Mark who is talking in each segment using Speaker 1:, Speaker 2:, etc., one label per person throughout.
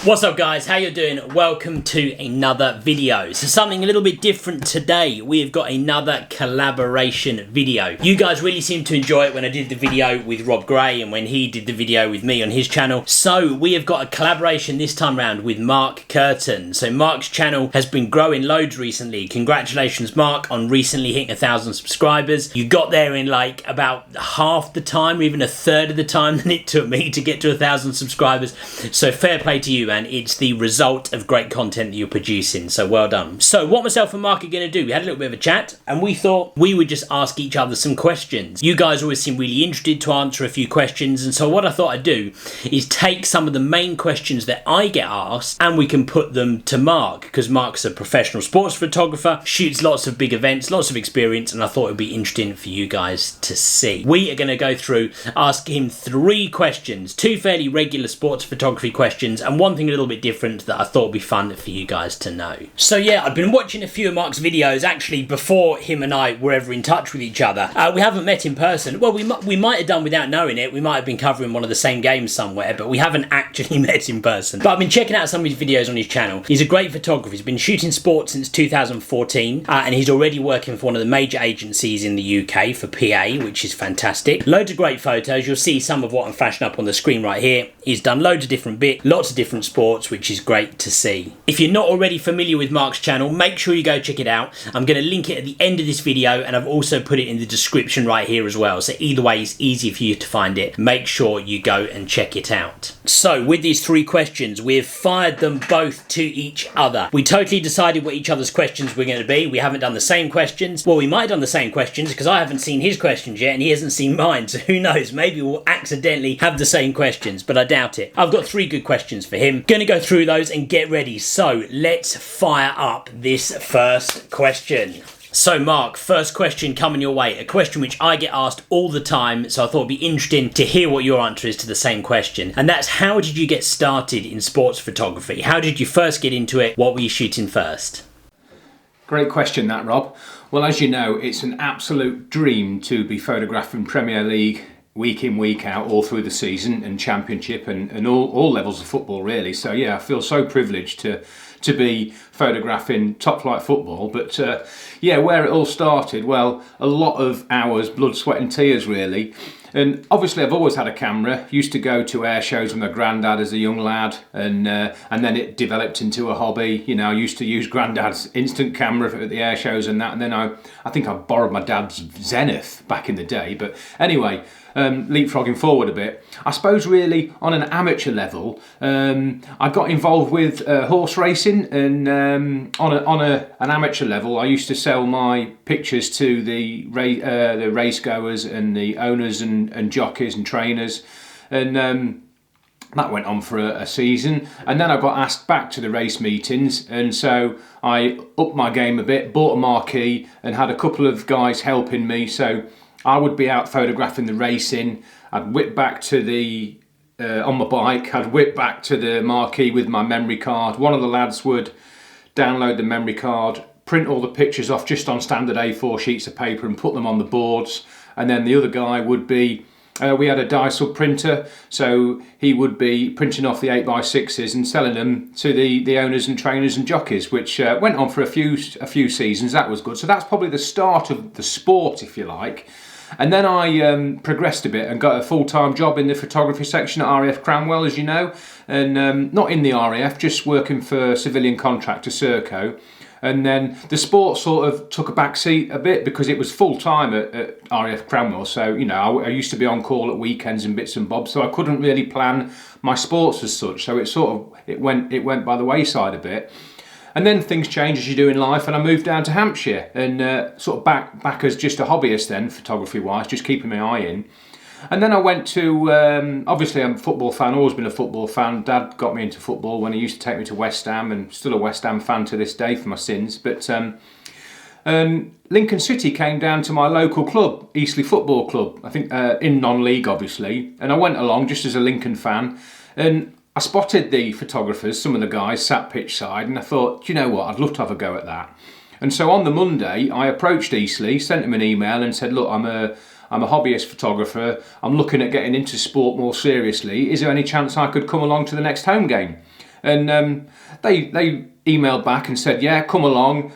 Speaker 1: What's up guys, how you doing? Welcome to another video. So something a little bit different today. We have got another collaboration video. You guys really seemed to enjoy it when I did the video with Rob Gray and when he did the video with me on his channel. So we have got a collaboration this time round with Mark Kerton. So Mark's channel has been growing loads recently. Congratulations Mark on recently hitting 1,000 subscribers. You got there in like about half the time, even a third of the time than it took me to get to 1,000 subscribers. So fair play to you, and it's the result of great content that you're producing, so well done. So what myself and Mark are going to do, we had a little bit of a chat and we thought we would just ask each other some questions. You guys always seem really interested to answer a few questions, and so what I thought I'd do is take some of the main questions that I get asked and we can put them to Mark, because Mark's a professional sports photographer, shoots lots of big events, lots of experience, and I thought it would be interesting for you guys to see. We are going to go through, ask him 3 questions, 2 fairly regular sports photography questions and one thing a little bit different that I thought would be fun for you guys to know. So yeah, I've been watching a few of Mark's videos actually before him and I were ever in touch with each other. We haven't met in person. Well, we might have done without knowing it. We might have been covering one of the same games somewhere, but we haven't actually met in person. But I've been checking out some of his videos on his channel. He's a great photographer. He's been shooting sports since 2014 and he's already working for one of the major agencies in the UK for PA, which is fantastic. Loads of great photos. You'll see some of what I'm flashing up on the screen right here. He's done loads of different bits, lots of different sports, which is great to see. If you're not already familiar with Mark's channel, make sure you go check it out. I'm going to link it at the end of this video and I've also put it in the description right here as well. So either way, it's easy for you to find it. Make sure you go and check it out. So with these 3 questions, we've fired them both to each other. We totally decided what each other's questions were going to be. We haven't done the same questions. Well, we might have done the same questions because I haven't seen his questions yet and he hasn't seen mine. So who knows? Maybe we'll accidentally have the same questions, but I doubt it. I've got 3 good questions for him. Going to go through those and get ready. So let's fire up this first question. So Mark, first question coming your way, a question which I get asked all the time, so I thought it'd be interesting to hear what your answer is to the same question, and that's how did you get started in sports photography? How did you first get into it? What were you shooting first?
Speaker 2: Great question that, Rob. Well, as you know, it's an absolute dream to be photographing Premier League week in, week out, all through the season, and Championship and all levels of football really. So yeah, I feel so privileged to be photographing top flight football. But yeah, where it all started, well, a lot of hours, blood, sweat and tears really. And obviously I've always had a camera, used to go to air shows with my granddad as a young lad, and then it developed into a hobby. You know, I used to use granddad's instant camera at the air shows and that, and then I think I borrowed my dad's Zenith back in the day. But anyway, leapfrogging forward a bit, I suppose really on an amateur level, I got involved with horse racing, and on an amateur level I used to sell my pictures to the race goers and the owners and jockeys and trainers, and that went on for a season, and then I got asked back to the race meetings, and so I upped my game a bit, bought a marquee and had a couple of guys helping me. So I would be out photographing the racing, I'd whip back to the on my bike, I'd whip back to the marquee with my memory card. One of the lads would download the memory card, print all the pictures off just on standard A4 sheets of paper and put them on the boards, and then the other guy would be, we had a Dysel printer, so he would be printing off the 8x6s and selling them to the owners and trainers and jockeys, which went on for a few seasons. That was good. So that's probably the start of the sport, if you like. And then I progressed a bit and got a full-time job in the photography section at RAF Cranwell, as you know, and not in the RAF, just working for civilian contractor Serco. And then the sport sort of took a back seat a bit because it was full-time at RAF Cranwell. So, you know, I used to be on call at weekends and bits and bobs, so I couldn't really plan my sports as such. So it went by the wayside a bit. And then things change as you do in life, and I moved down to Hampshire and sort of back as just a hobbyist then, photography-wise, just keeping my eye in. And then I went to, obviously I'm a football fan, always been a football fan. Dad got me into football when he used to take me to West Ham, and still a West Ham fan to this day for my sins. But Lincoln City came down to my local club, Eastleigh Football Club, I think in non-league obviously. And I went along just as a Lincoln fan, and I spotted the photographers, some of the guys sat pitch side, and I thought, do you know what, I'd love to have a go at that. And so on the Monday, I approached Eastleigh, sent them an email and said, look, I'm a hobbyist photographer. I'm looking at getting into sport more seriously. Is there any chance I could come along to the next home game? And they emailed back and said, yeah, come along.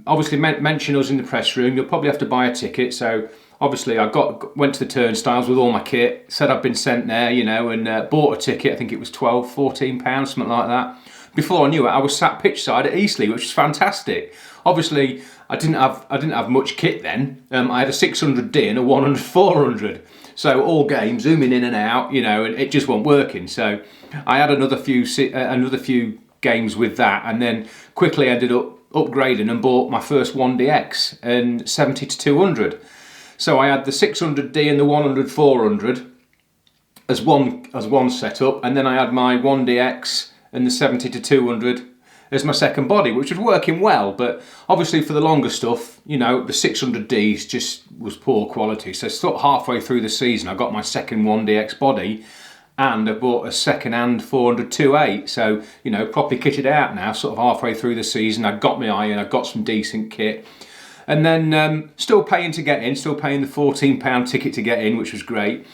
Speaker 2: Obviously mention us in the press room. You'll probably have to buy a ticket. So obviously I went to the turnstiles with all my kit, said I'd been sent there, and bought a ticket. I think it was £12, £14, something like that. Before I knew it, I was sat pitch side at Eastleigh, which was fantastic. Obviously, I didn't have much kit then. I had a 600D and a 100/400. So all game, zooming in and out, and it just wasn't working. So I had another few games with that, and then quickly ended up upgrading and bought my first 1DX and 70-200. So I had the 600D and the 100/400 as one setup, and then I had my 1DX and the 70-200 as my second body, which was working well. But obviously for the longer stuff, the 600Ds just was poor quality. So sort of halfway through the season, I got my second 1DX body, and I bought a second-hand 400-2.8. So, properly kitted out now, sort of halfway through the season. I got my iron, I got some decent kit. And then still paying to get in, still paying the £14 ticket to get in, which was great.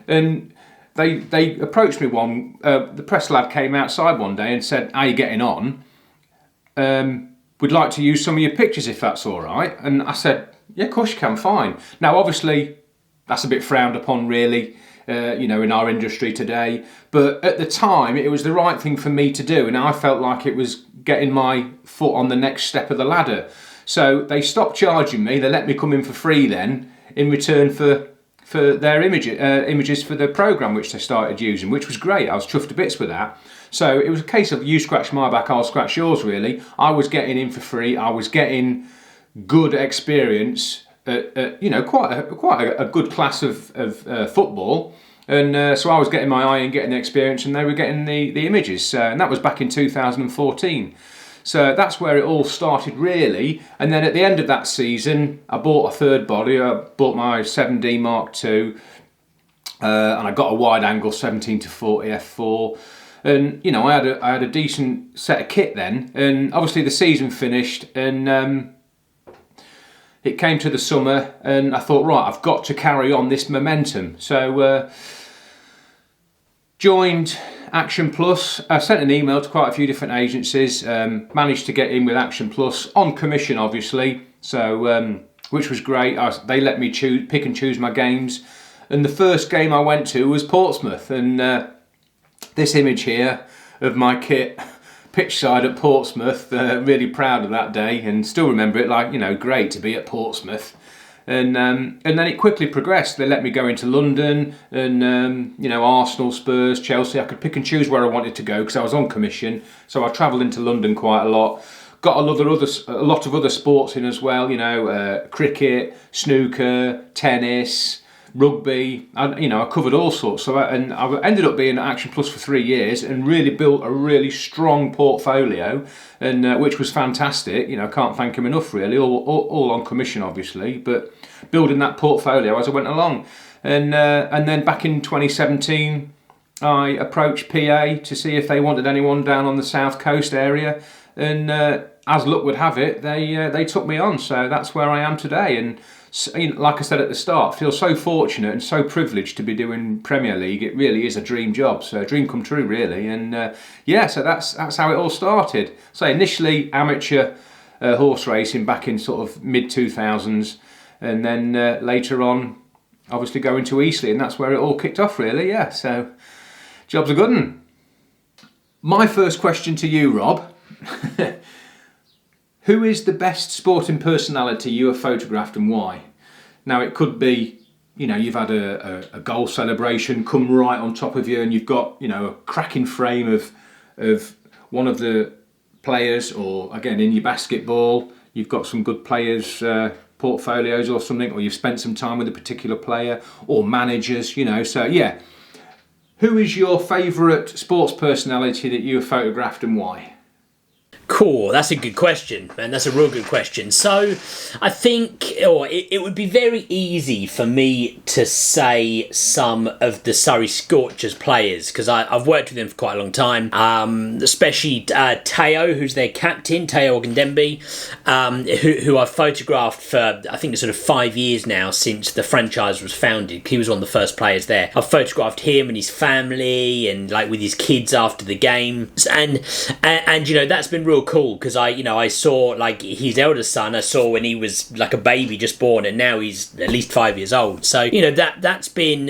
Speaker 2: And they approached me the press lad came outside one day and said, how are you getting on? We'd like to use some of your pictures if that's all right. And I said, yeah, of course you can, fine. Now, obviously, that's a bit frowned upon, really, in our industry today. But at the time, it was the right thing for me to do. And I felt like it was getting my foot on the next step of the ladder. So they stopped charging me. They let me come in for free then, in return for their images for the programme which they started using, which was great. I was chuffed to bits with that. So it was a case of you scratch my back, I'll scratch yours, really. I was getting in for free. I was getting good experience at quite a good class of football. And so I was getting my eye and getting the experience, and they were getting the images. And that was back in 2014. So that's where it all started, really. And then at the end of that season, I bought a third body. I bought my 7D Mark II, and I got a wide angle 17-40 f4. And I had a decent set of kit then. And obviously the season finished, and it came to the summer, and I thought, right, I've got to carry on this momentum. So joined Action Plus. I sent an email to quite a few different agencies, managed to get in with Action Plus on commission, obviously, so which was great. They let me pick and choose my games, and the first game I went to was Portsmouth, and this image here of my kit pitch side at Portsmouth, really proud of that day, and still remember it great to be at Portsmouth. And then it quickly progressed. They let me go into London, and Arsenal, Spurs, Chelsea. I could pick and choose where I wanted to go because I was on commission. So I travelled into London quite a lot. Got a lot of other sports in as well. Cricket, snooker, tennis, rugby. I covered all sorts. So I ended up being at Action Plus for 3 years and really built a really strong portfolio, and which was fantastic. I can't thank him enough, really. All on commission, obviously, but building that portfolio as I went along. And then back in 2017, I approached PA to see if they wanted anyone down on the South Coast area, and as luck would have it, they took me on. So that's where I am today. And like I said at the start, I feel so fortunate and so privileged to be doing Premier League. It really is a dream job, so a dream come true, really. And so that's how it all started. So initially amateur horse racing back in sort of mid-2000s, and then later on, obviously going to Eastleigh, and that's where it all kicked off, really. Yeah, so job's a good one. My first question to you, Rob. Who is the best sporting personality you have photographed, and why? Now, it could be, you've had a goal celebration come right on top of you, and you've got, a cracking frame of one of the players, or again, in your basketball, you've got some good players' portfolios or something, or you've spent some time with a particular player, or managers, so yeah. Who is your favourite sports personality that you have photographed, and why?
Speaker 1: Cool, that's a good question, man. That's a real good question. So, I think it would be very easy for me to say some of the Surrey Scorchers players, because I've worked with them for quite a long time, especially Teo, who's their captain, Teo Ogundembe, who I've photographed for, I think, sort of 5 years now since the franchise was founded. He was one of the first players there. I've photographed him and his family and like with his kids after the game, and you know, that's been real cool, because I saw like his eldest son, I saw when he was like a baby just born, and now he's at least 5 years old. So you know, that's been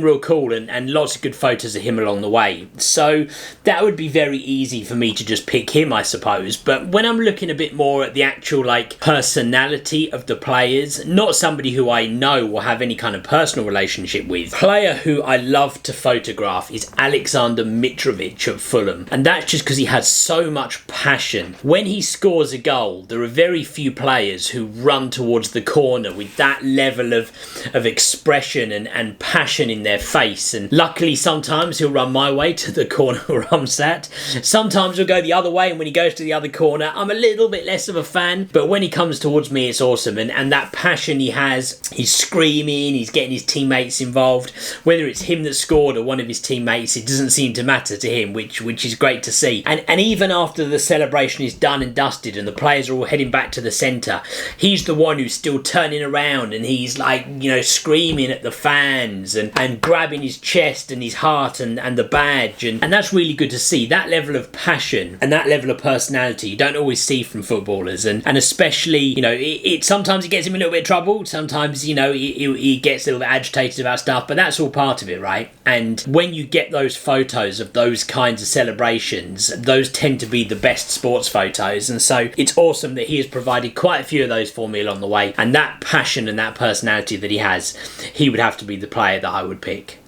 Speaker 1: real cool, and lots of good photos of him along the way. So that would be very easy for me to just pick him, I suppose. But when I'm looking a bit more at the actual like personality of the players, not somebody who I know or have any kind of personal relationship with, player who I love to photograph is Alexander Mitrovic at Fulham, and that's just because he has so much passion. When he scores a goal, there are very few players who run towards the corner with that level of expression and passion in their face. And luckily, sometimes he'll run my way to the corner where I'm sat. Sometimes he'll go the other way, and when he goes to the other corner, I'm a little bit less of a fan. But when he comes towards me, it's awesome. And that passion he has, he's screaming, he's getting his teammates involved. Whether it's him that scored or one of his teammates, it doesn't seem to matter to him, which is great to see. And even after the celebration is done and dusted and the players are all heading back to the centre, he's the one who's still turning around, and he's like, you know, screaming at the fans and grabbing his chest and his heart and the badge, and that's really good to see. That level of passion and that level of personality you don't always see from footballers, and especially, you know, it sometimes it gets him in a little bit of trouble, sometimes, you know, he gets a little bit agitated about stuff, but that's all part of it, right? And when you get those photos of those kinds of celebrations, those tend to be the best sports photos, and so it's awesome that he has provided quite a few of those for me along the way. And that passion and that personality that he has, he would have to be the player that I would pick.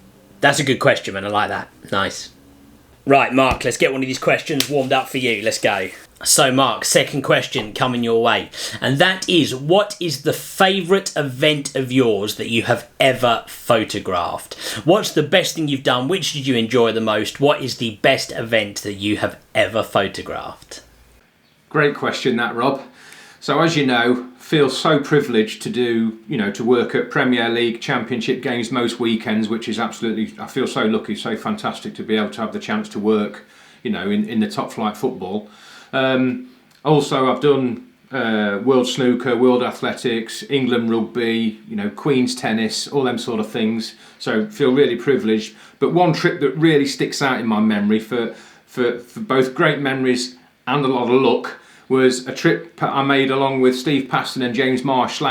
Speaker 1: That's a good question, man. I like that. Nice. Right, Mark, let's get one of these questions warmed up for you. Let's go. So, Mark, second question coming your way, and that is, what is the favourite event of yours that you have ever photographed? What's the best thing you've done? Which did you enjoy the most? What is the best event that you have ever photographed?
Speaker 2: Great question, that, Rob. So, as you know, feel so privileged to do, you know, to work at Premier League, Championship games most weekends, which is absolutely, I feel so lucky, so fantastic to be able to have the chance to work, you know, in the top flight football. Also, I've done World Snooker, World Athletics, England Rugby, you know, Queen's Tennis, all them sort of things. So feel really privileged. But one trip that really sticks out in my memory for both great memories and a lot of luck was a trip I made along with Steve Paston and James Marsh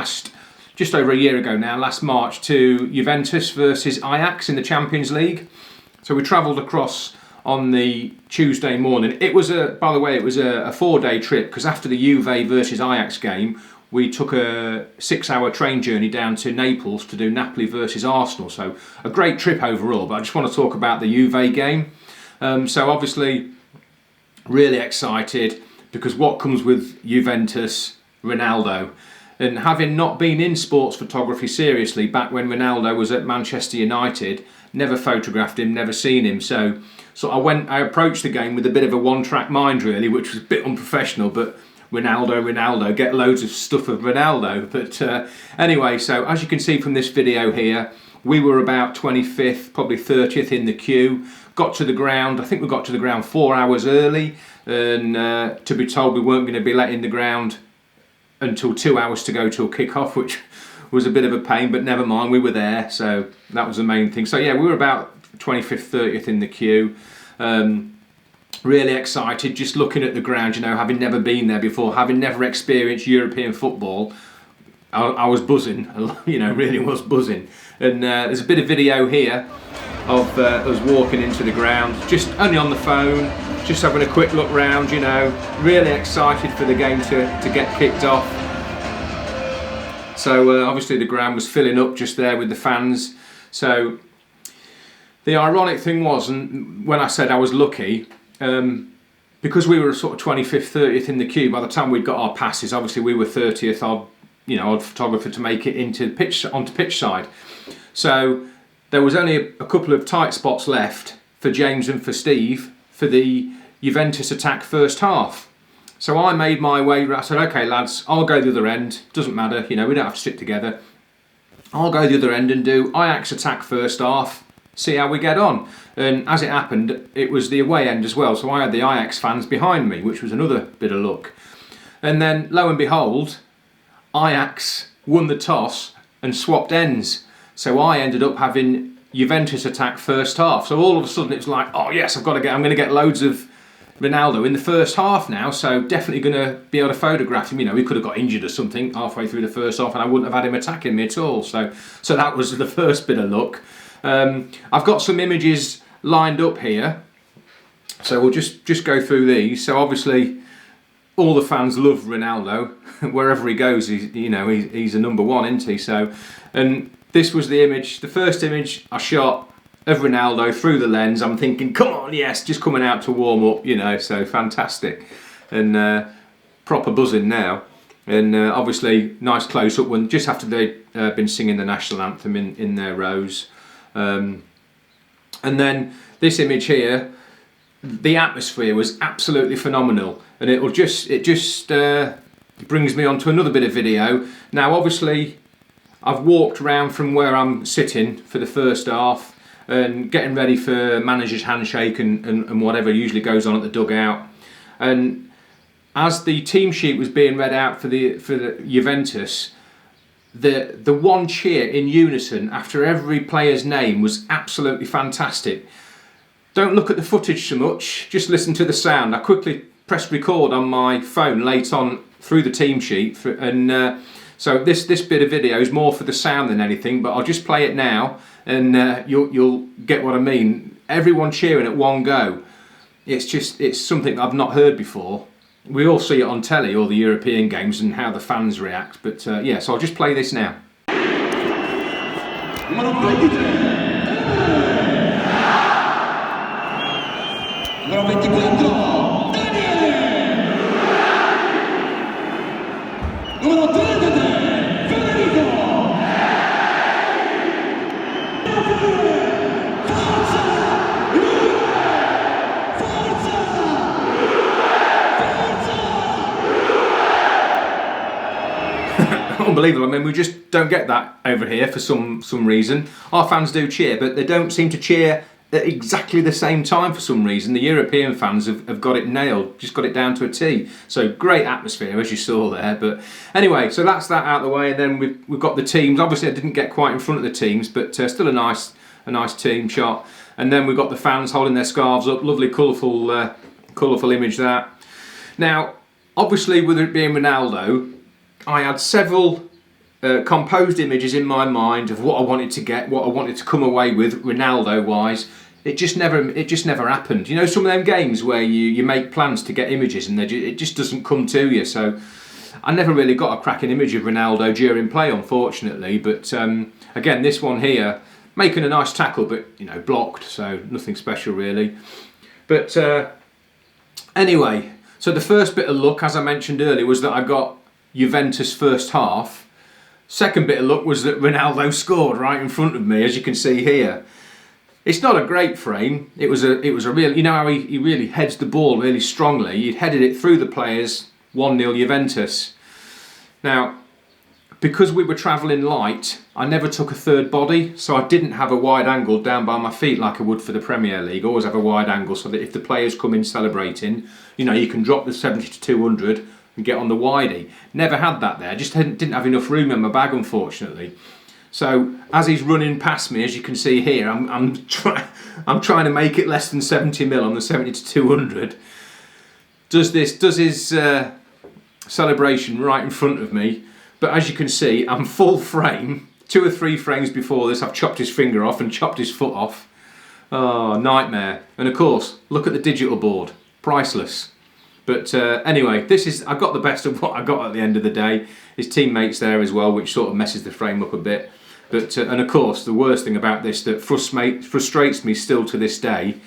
Speaker 2: just over a year ago now, last March, to Juventus versus Ajax in the Champions League. So we travelled across on the Tuesday morning. It was a 4-day trip, because after the Juve versus Ajax game, we took a 6-hour train journey down to Naples to do Napoli versus Arsenal. So a great trip overall, but I just want to talk about the Juve game. So obviously, really excited, because what comes with Juventus, Ronaldo. And having not been in sports photography seriously back when Ronaldo was at Manchester United, never photographed him, never seen him. So I approached the game with a bit of a one-track mind, really, which was a bit unprofessional, but Ronaldo, get loads of stuff of Ronaldo. But anyway, so as you can see from this video here, we were about 25th, probably 30th in the queue. Got to the ground, I think we got to the ground 4 hours early, and to be told we weren't going to be let in the ground until 2 hours to go till kick-off, which was a bit of a pain, but never mind, we were there, so that was the main thing. So yeah, we were about 25th, 30th in the queue. Really excited, just looking at the ground, you know, having never been there before, having never experienced European football. I was buzzing, you know, really was buzzing. And there's a bit of video here of us walking into the ground, just only on the phone, just having a quick look round, you know, really excited for the game to get kicked off. So obviously the ground was filling up just there with the fans. So the ironic thing was, and when I said I was lucky, because we were sort of 25th, 30th in the queue, by the time we'd got our passes, obviously we were 30th odd photographer to make it onto pitch side. So there was only a couple of tight spots left for James and for Steve for the Juventus attack first half. So I made my way, I said, okay lads, I'll go the other end, doesn't matter, you know, we don't have to stick together. I'll go the other end and do Ajax attack first half, see how we get on. And as it happened, it was the away end as well, so I had the Ajax fans behind me, which was another bit of luck. And then, lo and behold, Ajax won the toss and swapped ends. So I ended up having Juventus attack first half. So all of a sudden it was like, oh yes, I'm going to get loads of Ronaldo in the first half now, so definitely going to be able to photograph him. You know, he could have got injured or something halfway through the first half and I wouldn't have had him attacking me at all. So that was the first bit of luck. I've got some images lined up here, so we'll just go through these. So obviously all the fans love Ronaldo. Wherever he goes, he's a number one, isn't he? So, and this was the image, the first image I shot of Ronaldo through the lens. I'm thinking, come on, yes, just coming out to warm up, you know, so fantastic. And proper buzzing now. And obviously, nice close up when just after they'd been singing the national anthem in their rows. And then this image here, the atmosphere was absolutely phenomenal. And it just brings me on to another bit of video. Now, obviously, I've walked around from where I'm sitting for the first half and getting ready for manager's handshake and whatever usually goes on at the dugout. And as the team sheet was being read out for the Juventus, the one cheer in unison after every player's name was absolutely fantastic. Don't look at the footage so much, just listen to the sound. I quickly pressed record on my phone late on through the team sheet, and so this bit of video is more for the sound than anything, but I'll just play it now and you'll get what I mean. Everyone cheering at one go. It's something I've not heard before. We all see it on telly, all the European games and how the fans react, but yeah, so I'll just play this now.
Speaker 3: Numero 23. Numero 24. Daniele. Numero 33. Federico. Forza!
Speaker 2: Unbelievable. I mean, we just don't get that over here for some reason. Our fans do cheer, but they don't seem to cheer at exactly the same time for some reason. The European fans have got it nailed, just got it down to a T. So great atmosphere, as you saw there. But anyway, so that's that out of the way, and then we've got the teams. Obviously, I didn't get quite in front of the teams, but still a nice team shot. And then we've got the fans holding their scarves up. Lovely, colourful image that. Now, obviously, with it being Ronaldo, I had several composed images in my mind of what I wanted to get, what I wanted to come away with Ronaldo-wise. It just never happened. You know, some of them games where you make plans to get images and it just doesn't come to you. So I never really got a cracking image of Ronaldo during play, unfortunately. But again, this one here, making a nice tackle, but you know, blocked. So nothing special really. But anyway, so the first bit of luck, as I mentioned earlier, was that I got Juventus first half. Second bit of luck was that Ronaldo scored right in front of me, as you can see here. It's not a great frame. It was a real, you know how he really heads the ball really strongly. He headed it through the players, 1-0 Juventus. Now, because we were travelling light, I never took a third body, so I didn't have a wide angle down by my feet like I would for the Premier League. I always have a wide angle so that if the players come in celebrating, you know, you can drop the 70 to 200 and get on the widey. Never had that there, just didn't have enough room in my bag, unfortunately. So as he's running past me, as you can see here, I'm trying to make it less than 70mm on the 70 to 200. Does his celebration right in front of me, but as you can see, I'm full frame. 2 or 3 frames before this, I've chopped his finger off and chopped his foot off. Oh, nightmare. And of course, look at the digital board, priceless. But anyway, I got the best of what I got at the end of the day. His teammates there as well, which sort of messes the frame up a bit. But and of course, the worst thing about this that frustrates me still to this day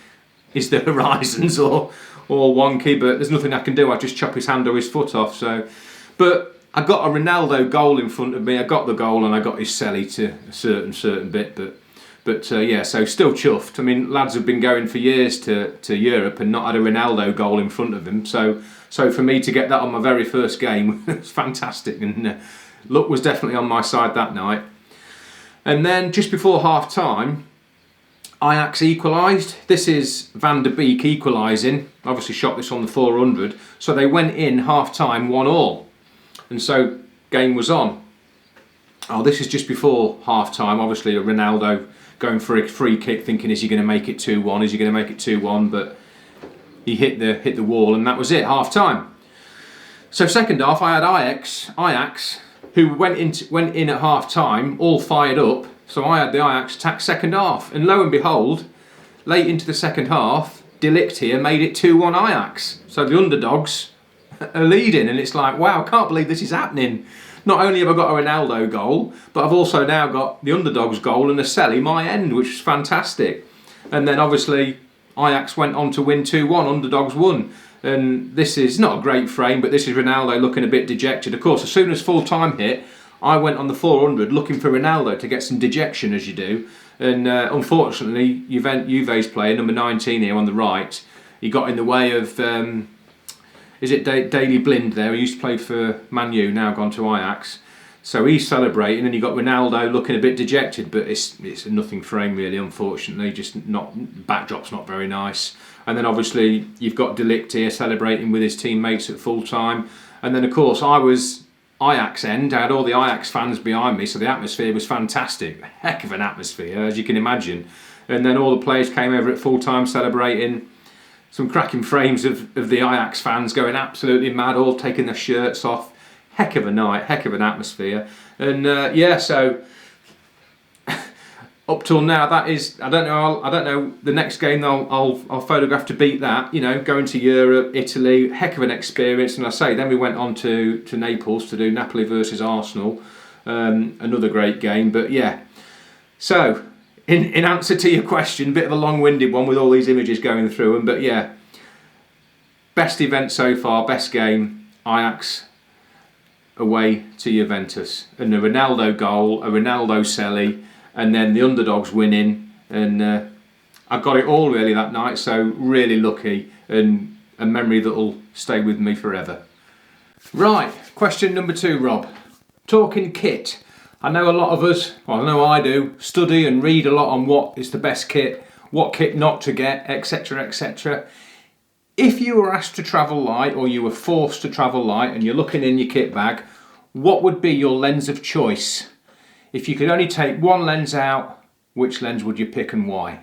Speaker 2: is the horizons all wonky. But there's nothing I can do. I just chop his hand or his foot off. So, but I got a Ronaldo goal in front of me. I got the goal and I got his celly to a certain bit. But But yeah, so still chuffed. I mean, lads have been going for years to Europe and not had a Ronaldo goal in front of him. So for me to get that on my very first game was fantastic, and luck was definitely on my side that night. And then just before half time, Ajax equalised. This is Van der Beek equalising. Obviously shot this on the 400. So they went in half time 1-1. And so game was on. Oh, this is just before half time. Obviously a Ronaldo going for a free kick, thinking, is he going to make it 2-1? Is he going to make it 2-1? But he hit the wall, and that was it, half time. So second half, I had Ajax, who went in at half time, all fired up. So I had the Ajax attack second half, and lo and behold, late into the second half, De Ligt here made it 2-1 Ajax. So the underdogs are leading, and it's like, wow, I can't believe this is happening. Not only have I got a Ronaldo goal, but I've also now got the underdogs goal and a Selly my end, which is fantastic. And then obviously Ajax went on to win 2-1, underdogs won. And this is not a great frame, but this is Ronaldo looking a bit dejected. Of course, as soon as full time hit, I went on the 400 looking for Ronaldo to get some dejection, as you do. And unfortunately, Juve's player, number 19 here on the right, he got in the way of, is it Daley Blind there? He used to play for Man U, now gone to Ajax. So he's celebrating, and you got Ronaldo looking a bit dejected, but it's a nothing frame really, unfortunately. Just backdrop's not very nice. And then obviously you've got De Ligt here celebrating with his teammates at full time. And then of course I was Ajax end. I had all the Ajax fans behind me, so the atmosphere was fantastic. Heck of an atmosphere, as you can imagine. And then all the players came over at full time celebrating. Some cracking frames of the Ajax fans going absolutely mad, all taking their shirts off. Heck of a night, heck of an atmosphere. And yeah, so up till now, that is, I don't know. The next game I'll photograph to beat that. You know, going to Europe, Italy, heck of an experience. And I say, then we went on to Naples to do Napoli versus Arsenal, another great game. But yeah, so in answer to your question, a bit of a long-winded one with all these images going through them. But yeah, best event so far, best game, Ajax away to Juventus, and a Ronaldo goal, a Ronaldo Selly, and then the underdogs winning, and I got it all really that night, so really lucky, and a memory that'll stay with me forever. Right, question number 2, Rob. Talking kit. I know a lot of us, well I know I do, study and read a lot on what is the best kit, what kit not to get, etc, etc. If you were asked to travel light, or you were forced to travel light, and you're looking in your kit bag, what would be your lens of choice? If you could only take one lens out, which lens would you pick and why?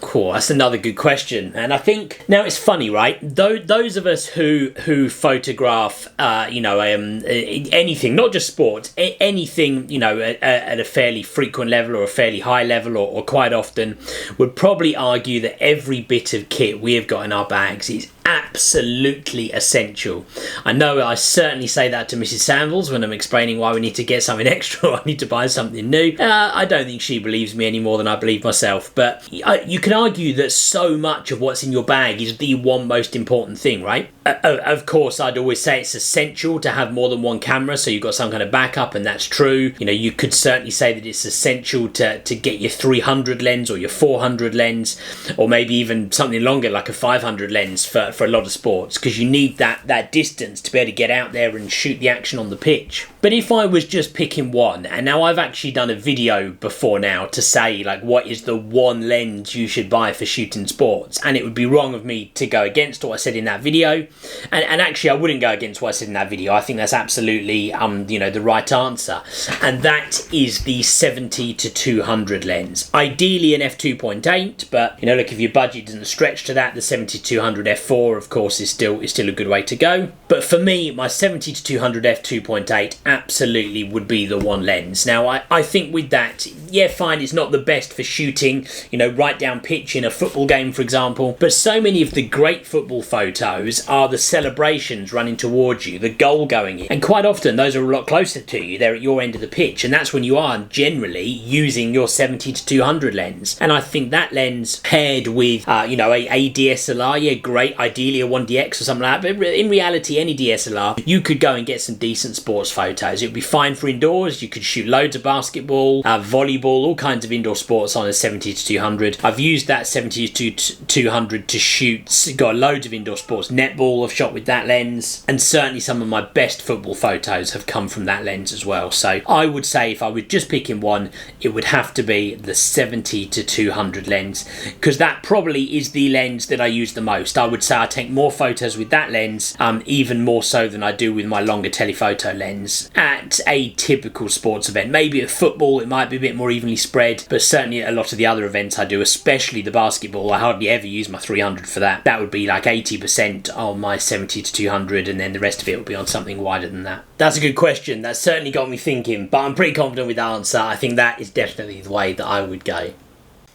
Speaker 1: Cool, that's another good question. And I think, now it's funny, right? Those of us who photograph, anything, not just sports, anything, at a fairly frequent level or a fairly high level or quite often, would probably argue that every bit of kit we have got in our bags is absolutely essential. I know I certainly say that to Mrs. Sandals when I'm explaining why we need to get something extra or I need to buy something new. I don't think she believes me any more than I believe myself, but you can argue that so much of what's in your bag is the one most important thing, right? Of course, I'd always say it's essential to have more than one camera, so you've got some kind of backup, and that's true. You could certainly say that it's essential to get your 300 lens or your 400 lens, or maybe even something longer like a 500 lens for a lot of sports, because you need that distance to be able to get out there and shoot the action on the pitch. But if I was just picking one, and now I've actually done a video before now to say like what is the one lens you should buy for shooting sports, and it would be wrong of me to go against what I said in that video, and actually I wouldn't go against what I said in that video. I think that's absolutely the right answer, and that is the 70-200 lens. Ideally an f2.8, but look, if your budget doesn't stretch to that, the 70-200 f4 of course is still a good way to go. But for me, my 70-200 f2.8 absolutely would be the one lens. Now I think with that, yeah, fine, it's not the best for shooting right down pitch in a football game, for example, but so many of the great football photos are the celebrations running towards you, the goal going in, and quite often those are a lot closer to you. They're at your end of the pitch, and that's when you are generally using your 70-200 lens. And I think that lens paired with a DSLR, yeah, great, ideally a 1DX or something like that, but in reality any DSLR, you could go and get some decent sports photos. It would be fine for indoors. You could shoot loads of basketball, volleyball, all kinds of indoor sports on a 70-200. I've used that 70-200 to shoot, got loads of indoor sports. Netball I've shot with that lens, and certainly some of my best football photos have come from that lens as well. So I would say if I were just picking one, it would have to be the 70-200 lens, because that probably is the lens that I use the most. I would say I take more photos with that lens, even more so than I do with my longer telephoto lens at a typical sports event. Maybe at football it might be a bit more evenly spread, but certainly at a lot of the other events I do, especially the basketball, I hardly ever use my 300 for that. That would be like 80% on my 70-200, and then the rest of it would be on something wider than that. That's a good question. That's certainly got me thinking, but I'm pretty confident with the answer. I think that is definitely the way that I would go.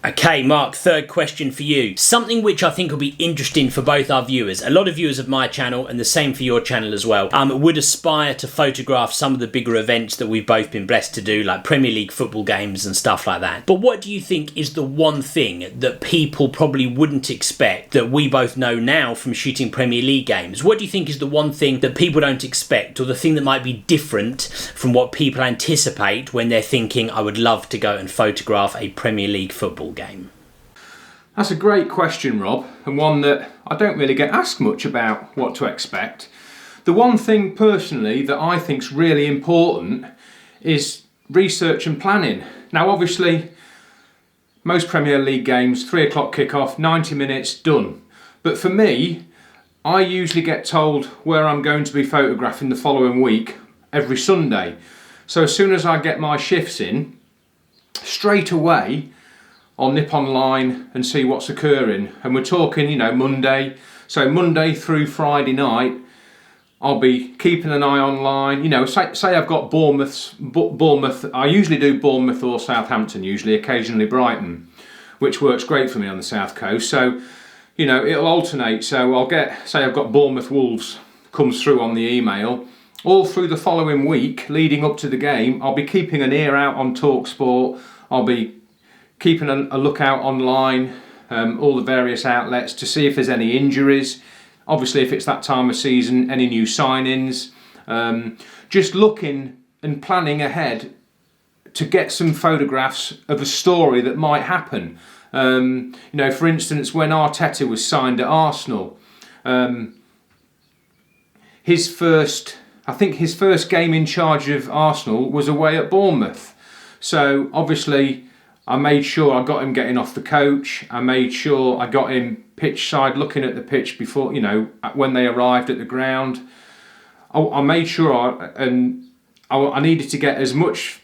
Speaker 1: Okay, Mark, third question for you. Something which I think will be interesting for both our viewers. A lot of viewers of my channel, and the same for your channel as well, would aspire to photograph some of the bigger events that we've both been blessed to do, like Premier League football games and stuff like that. But what do you think is the one thing that people probably wouldn't expect that we both know now from shooting Premier League games? What do you think is the one thing that people don't expect, or the thing that might be different from what people anticipate when they're thinking, I would love to go and photograph a Premier League football game?
Speaker 2: That's a great question, Rob, and one that I don't really get asked much about what to expect. The one thing personally that I think is really important is research and planning. Now obviously most Premier League games, 3 o'clock kick-off, 90 minutes, done. But for me, I usually get told where I'm going to be photographing the following week every Sunday. So as soon as I get my shifts in, straight away I'll nip online and see what's occurring. And we're talking, Monday. So Monday through Friday night, I'll be keeping an eye online. Say I've got Bournemouth. I usually do Bournemouth or Southampton, usually, occasionally Brighton, which works great for me on the south coast. So, it'll alternate. So I'll say I've got Bournemouth Wolves comes through on the email. All through the following week, leading up to the game, I'll be keeping an ear out on TalkSport. I'll be keeping a lookout online, all the various outlets to see if there's any injuries. Obviously, if it's that time of season, any new signings. Just looking and planning ahead to get some photographs of a story that might happen. For instance, when Arteta was signed at Arsenal, his first game in charge of Arsenal was away at Bournemouth. So obviously, I made sure I got him getting off the coach. I made sure I got him pitch side, looking at the pitch before, when they arrived at the ground. I made sure I needed to get as much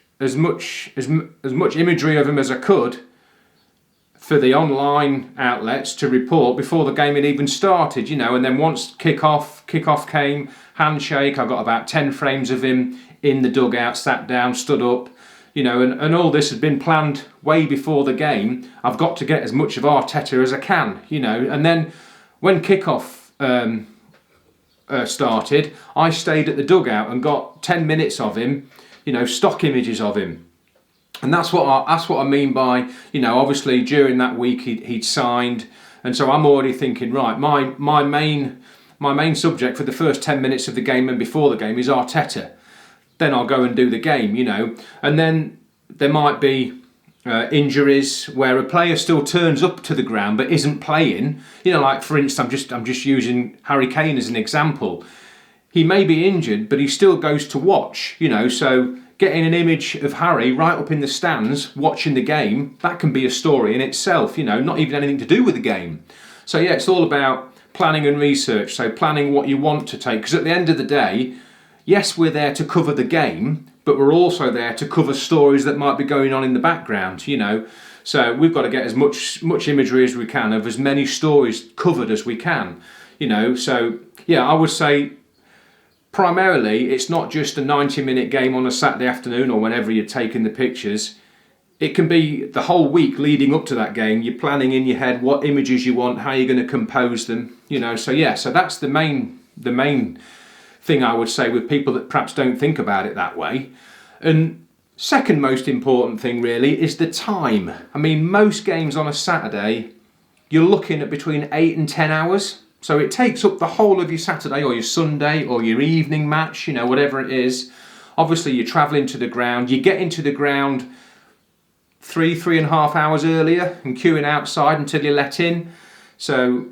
Speaker 2: imagery of him as I could for the online outlets to report before the game had even started. And then once kickoff came, handshake. I got about 10 frames of him in the dugout, sat down, stood up. And all this had been planned way before the game. I've got to get as much of Arteta as I can, And then when kickoff started, I stayed at the dugout and got 10 minutes of him, stock images of him. And that's what I mean by, obviously during that week he'd signed, and so I'm already thinking, right, my main subject for the first 10 minutes of the game and before the game is Arteta. Then I'll go and do the game, and then there might be injuries where a player still turns up to the ground but isn't playing. Like for instance, I'm just using Harry Kane as an example. He may be injured, but he still goes to watch. So getting an image of Harry right up in the stands watching the game, that can be a story in itself. Not even anything to do with the game. So yeah, it's all about planning and research. So planning what you want to take, because at the end of the day, yes, we're there to cover the game, but we're also there to cover stories that might be going on in the background, So we've got to get as much imagery as we can of as many stories covered as we can, So yeah, I would say primarily it's not just a 90-minute game on a Saturday afternoon or whenever you're taking the pictures. It can be the whole week leading up to that game. You're planning in your head what images you want, how you're going to compose them, So yeah, so that's the main thing I would say with people that perhaps don't think about it that way. And second most important thing really is the time. I mean, most games on a Saturday, you're looking at between 8 and 10 hours. So it takes up the whole of your Saturday or your Sunday or your evening match, whatever it is. Obviously, you're travelling to the ground. You get into the ground 3.5 hours earlier and queuing outside until you're let in. So,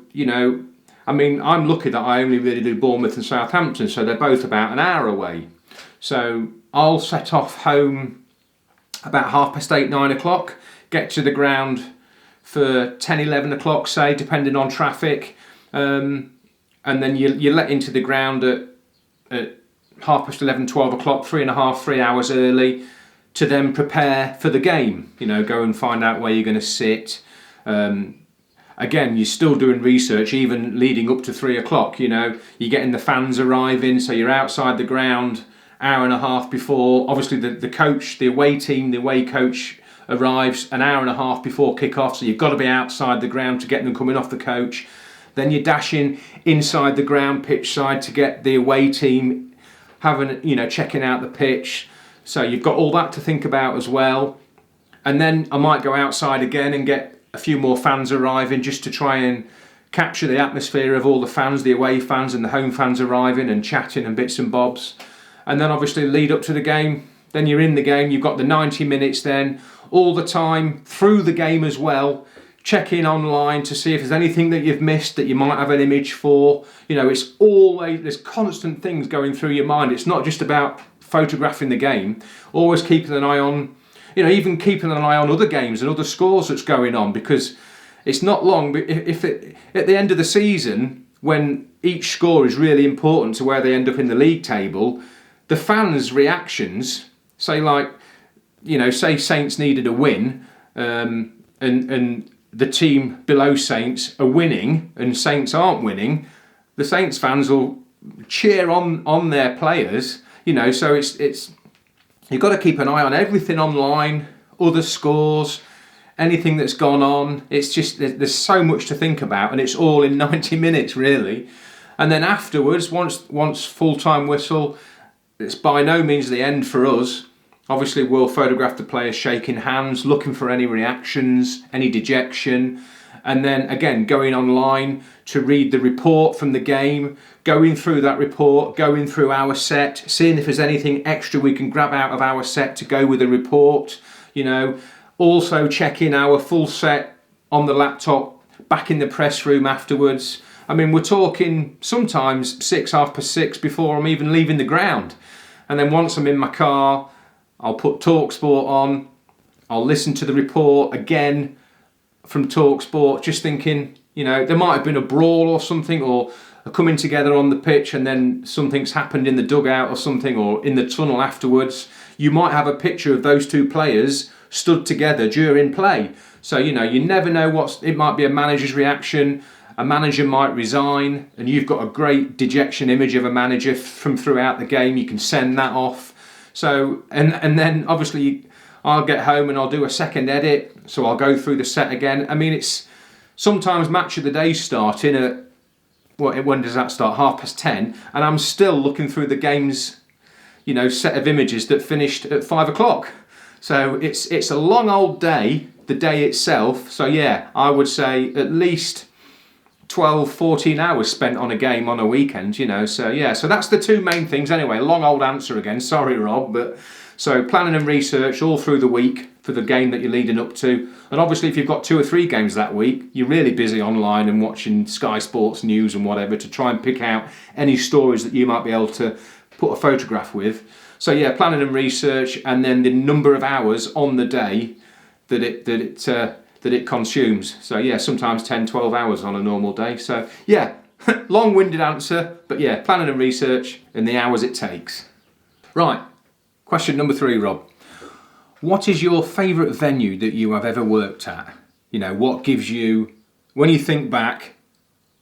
Speaker 2: I'm lucky that I only really do Bournemouth and Southampton, so they're both about an hour away. So I'll set off home about 8:30, 9 o'clock, get to the ground for 10, 11 o'clock, say, depending on traffic. And then you're let into the ground at 11:30, 12 o'clock, 3 hours early, to then prepare for the game. Go and find out where you're going to sit. Again, you're still doing research even leading up to 3 o'clock. You're getting the fans arriving, so you're outside the ground hour and a half before. Obviously the coach, the away team, the away coach arrives an hour and a half before kick-off, so you've got to be outside the ground to get them coming off the coach. Then you're dashing inside the ground, pitch side, to get the away team checking out the pitch. So you've got all that to think about as well. And then I might go outside again and get a few more fans arriving, just to try and capture the atmosphere of all the fans, the away fans and the home fans arriving and chatting and bits and bobs. And then obviously lead up to the game. Then you're in the game, you've got the 90 minutes then, all the time through the game as well, checking online to see if there's anything that you've missed that you might have an image for. It's always, there's constant things going through your mind. It's not just about photographing the game, always keeping an eye on, even keeping an eye on other games and other scores that's going on, because it's not long, but at the end of the season, when each score is really important to where they end up in the league table, the fans' reactions, say Saints needed a win, and the team below Saints are winning and Saints aren't winning, the Saints fans will cheer on their players, so it's you've got to keep an eye on everything online, other scores, anything that's gone on. It's just, there's so much to think about, and it's all in 90 minutes really. And then afterwards, once full-time whistle, it's by no means the end for us. Obviously, we'll photograph the players shaking hands, looking for any reactions, any dejection, and then again going online to read the report from the game, going through that report, going through our set, seeing if there's anything extra we can grab out of our set to go with the report. Also checking our full set on the laptop back in the press room afterwards. We're talking sometimes 6:30 before I'm even leaving the ground. And then once I'm in my car, I'll put TalkSport on, I'll listen to the report again from TalkSport, just thinking, there might have been a brawl or something, or a coming together on the pitch, and then something's happened in the dugout or something, or in the tunnel afterwards. You might have a picture of those two players stood together during play. So, you never know it might be a manager's reaction. A manager might resign, and you've got a great dejection image of a manager from throughout the game. You can send that off. So, and then obviously I'll get home and I'll do a second edit. So I'll go through the set again. It's sometimes match of the day starting at, when does that start? 10:30, and I'm still looking through the game's, set of images that finished at 5 o'clock. So it's a long old day, the day itself. So yeah, I would say at least 12, 14 hours spent on a game on a weekend, so yeah, so that's the two main things anyway. Long old answer again, sorry Rob, but so planning and research all through the week for the game that you're leading up to, and obviously if you've got 2 or 3 games that week, you're really busy online and watching Sky Sports News and whatever to try and pick out any stories that you might be able to put a photograph with. So yeah, planning and research, and then the number of hours on the day that it consumes. So yeah, sometimes 10, 12 hours on a normal day. So yeah, long-winded answer, but yeah, planning and research and the hours it takes. Right, question number 3, Rob. What is your favourite venue that you have ever worked at? What gives you, when you think back,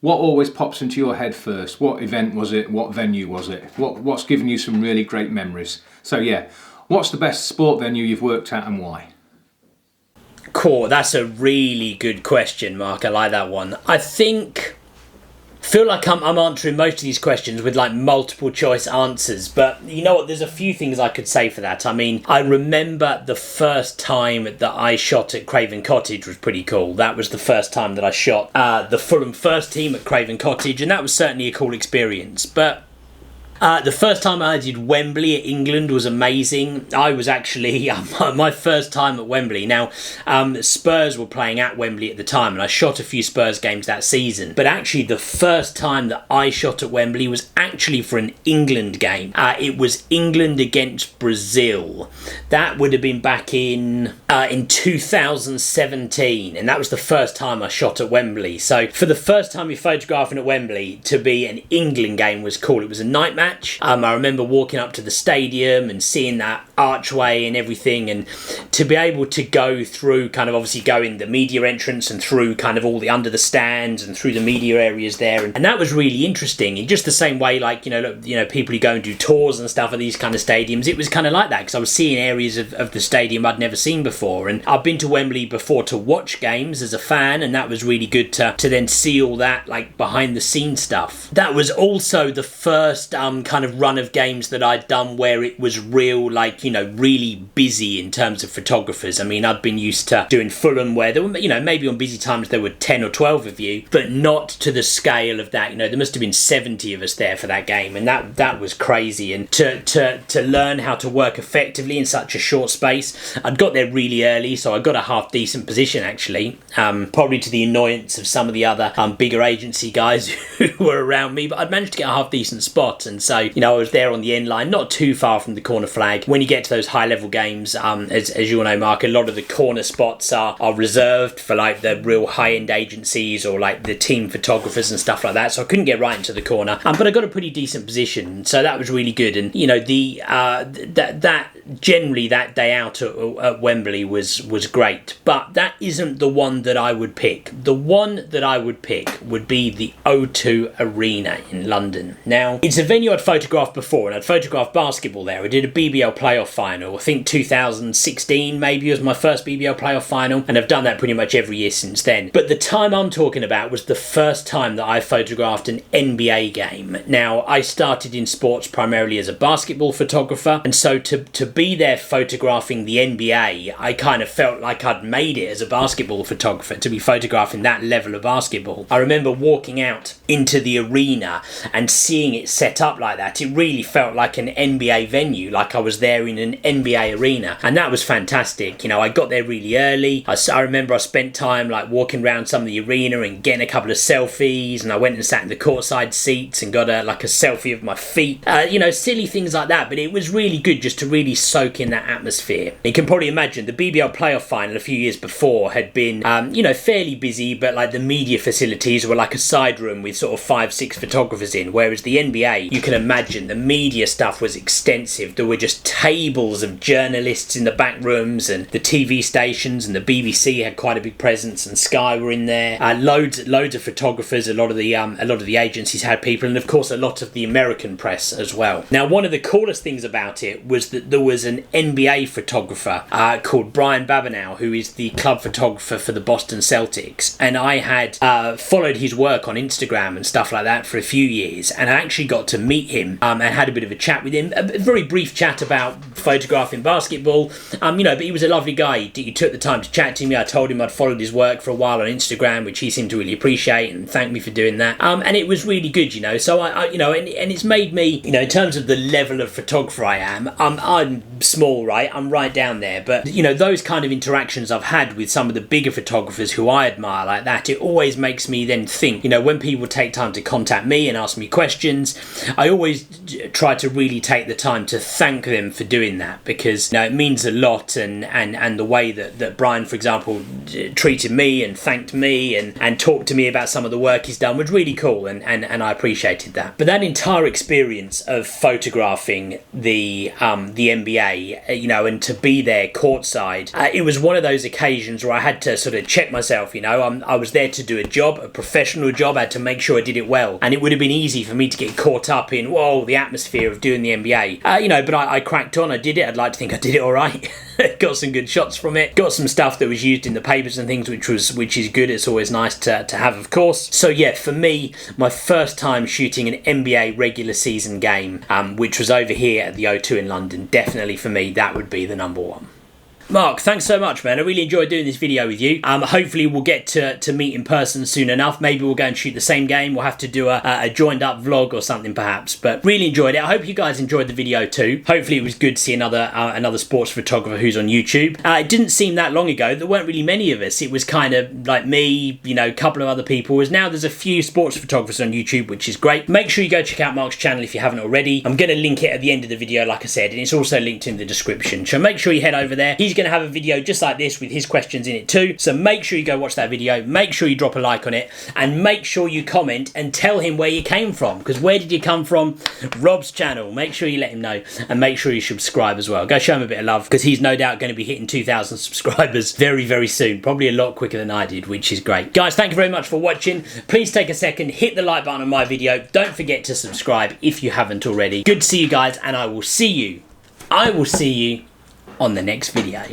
Speaker 2: what always pops into your head first? What event was it? What venue was it? What's given you some really great memories? So yeah, what's the best sport venue you've worked at and why?
Speaker 1: Cool, that's a really good question, Mark. I like that one. I think feel like I'm answering most of these questions with like multiple choice answers, but you know what, there's a few things I could say for that. I mean, I remember the first time that I shot at Craven Cottage was pretty cool. That was the first time that I shot the Fulham first team at Craven Cottage, and that was certainly a cool experience. But the first time I did Wembley at England was amazing. I was actually my first time at Wembley. Now, Spurs were playing at Wembley at the time, and I shot a few Spurs games that season. But actually, the first time that I shot at Wembley was actually for an England game. It was England against Brazil. That would have been back in 2017, and that was the first time I shot at Wembley. So for the first time you're photographing at Wembley, to be an England game was cool. It was a night match. I remember walking up to the stadium and seeing that archway and everything, and to be able to go through, kind of obviously go in the media entrance and through kind of all the under the stands and through the media areas there, and that was really interesting. In just the same way, like you know people who go and do tours and stuff at these kind of stadiums, it was kind of like that, because I was seeing areas of the stadium I'd never seen before. And I've been to Wembley before to watch games as a fan, and that was really good to then see all that like behind the scenes stuff. That was also the first kind of run of games that I'd done where it was real, like, you know, really busy in terms of photographers. I mean, I'd been used to doing Fulham where there were, you know, maybe on busy times there were 10 or 12 of you, but not to the scale of that. You know, there must have been 70 of us there for that game, and that was crazy. And to learn how to work effectively in such a short space, I'd got there really early, so I got a half decent position actually, probably to the annoyance of some of the other bigger agency guys who were around me, but I'd managed to get a half decent spot. And so, you know, I was there on the end line, not too far from the corner flag. When you get to those high level games, as you all know, Mark, a lot of the corner spots are reserved for like the real high end agencies or like the team photographers and stuff like that. So I couldn't get right into the corner, but I got a pretty decent position, so that was really good. And you know, the that generally that day out at Wembley was great, but that isn't the one that I would pick. The one that I would pick would be the O2 Arena in London. Now, it's a venue I'd photographed before, and I'd photographed basketball there. I did a BBL playoff final, I think 2016 maybe was my first BBL playoff final, and I've done that pretty much every year since then. But the time I'm talking about was the first time that I photographed an NBA game. Now, I started in sports primarily as a basketball photographer, and so to be there photographing the NBA, I kind of felt like I'd made it as a basketball photographer to be photographing that level of basketball. I remember walking out into the arena and seeing it set up like that. It really felt like an NBA venue, like I was there in an NBA arena, and that was fantastic. You know, I got there really early. I remember I spent time like walking around some of the arena and getting a couple of selfies, and I went and sat in the courtside seats and got a selfie of my feet. You know, silly things like that, but it was really good just to really soak in that atmosphere. You can probably imagine the BBL playoff final a few years before had been, you know, fairly busy, but like the media facilities were like a side room with sort of 5-6 photographers in, whereas the NBA, you can imagine the media stuff was extensive. There were just tables of journalists in the back rooms, and the TV stations and the BBC had quite a big presence, and Sky were in there. Loads of photographers. A lot of the agencies had people, and of course a lot of the American press as well. Now, one of the coolest things about it was that there was an NBA photographer called Brian Babineau, who is the club photographer for the Boston Celtics, and I had followed his work on Instagram and stuff like that for a few years, and I actually got to meet him and had a bit of a chat with him, a very brief chat about photographing basketball, you know, but he was a lovely guy. He took the time to chat to me. I told him I'd followed his work for a while on Instagram, which he seemed to really appreciate and thanked me for doing that, and it was really good, you know. So I you know, and it's made me, you know, in terms of the level of photographer I am, I'm small, right? I'm right down there, but you know, those kind of interactions I've had with some of the bigger photographers who I admire like that, it always makes me then think, you know, when people take time to contact me and ask me questions, I always try to really take the time to thank them for doing that, because you know, it means a lot. And the way that Brian, for example, treated me and thanked me and talked to me about some of the work he's done was really cool, and I appreciated that. But that entire experience of photographing the NBA, you know, and to be there courtside, it was one of those occasions where I had to sort of check myself. You know, I was there to do a job, a professional job. I had to make sure I did it well, and it would have been easy for me to get caught up in, whoa, the atmosphere of doing the NBA, you know, but I cracked on. I did it. I'd like to think I did it all right. Got some good shots from it. Got some stuff that was used in the papers and things, which is good. It's always nice to have, of course. So yeah, for me, my first time shooting an NBA regular season game, which was over here at the O2 in London, definitely for me, that would be the number one. Mark, thanks so much, man. I really enjoyed doing this video with you. Hopefully we'll get to meet in person soon enough. Maybe we'll go and shoot the same game. We'll have to do a joined up vlog or something perhaps. But really enjoyed it. I hope you guys enjoyed the video too. Hopefully it was good to see another sports photographer who's on YouTube. It didn't seem that long ago. There weren't really many of us. It was kind of like me, you know, a couple of other people. Whereas now there's a few sports photographers on YouTube, which is great. Make sure you go check out Mark's channel if you haven't already. I'm going to link it at the end of the video, like I said, and it's also linked in the description. So make sure you head over there. He's going to have a video just like this with his questions in it too, so make sure you go watch that video, make sure you drop a like on it, and make sure you comment and tell him where you came from, because where did you come from? Rob's channel. Make sure you let him know, and make sure you subscribe as well. Go show him a bit of love, because he's no doubt going to be hitting 2,000 subscribers very, very soon, probably a lot quicker than I did, which is great. Guys, thank you very much for watching. Please take a second, hit the like button on my video, don't forget to subscribe if you haven't already. Good to see you guys, and I will see you on the next video.